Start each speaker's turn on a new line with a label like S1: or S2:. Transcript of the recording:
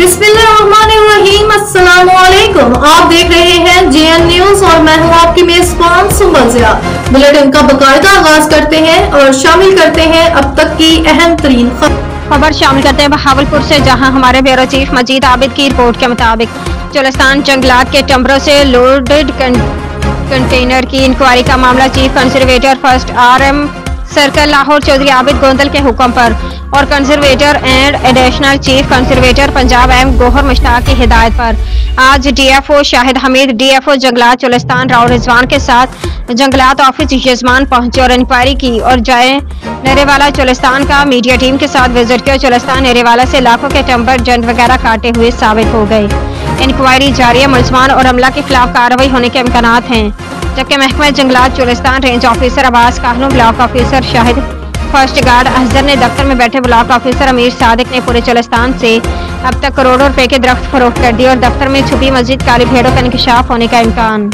S1: बिस्मिल्लाहिर्रहमानिर्रहीम। अस्सलामुअलैकुम। आप देख रहे हैं जेएन न्यूज और मैं हूं आपकी मेजबान सुमन ज़िया। बुलेटिन का बाकायदा आगाज करते हैं और शामिल करते हैं अब तक की अहम तरीन
S2: खबर शामिल करते हैं बहावलपुर से, जहां हमारे ब्यूरो चीफ मजीद आबिद की रिपोर्ट के मुताबिक चोलिस्तान जंगलात के टम्बरों से लोडेड कंटेनर की इंक्वायरी का मामला chief conservator first RM circle Lahore Chaudhry Abid Gondal के हुक्म पर और conservator and additional chief conservator Punjab Gohar Mushtaq की हिदायत पर आज DFO शाहिद हमीद, DFO जंगलात चोलिस्तान राव रिजवान के साथ जंगलात ऑफिस यजमान पहुंचे और इंक्वायरी की और जाए नेरेवाला चोलिस्तान का मीडिया टीम के साथ विजिट किया। चोलिस्तान नेरेवाला से लाखों के टम्बर जंड वगैरह काटे हुए साबित हो गए। इंक्वायरी जारी है, मुलजमान और अमला के खिलाफ कार्रवाई होने के इम्कानात हैं, जबकि महकमा जंगलात Cholistan range officer Abbas Kahnu, block officer Shahid, first guard Azhar ने दफ्तर में बैठे ब्लॉक ऑफिसर अमीर सादिक ने पूरे चोलिस्तान से अब तक करोड़ों रुपए के दरख्त फरोख्त कर दिए और दफ्तर में छुपी मस्जिद काली भेड़ों का इंकशाफ होने का इम्कान।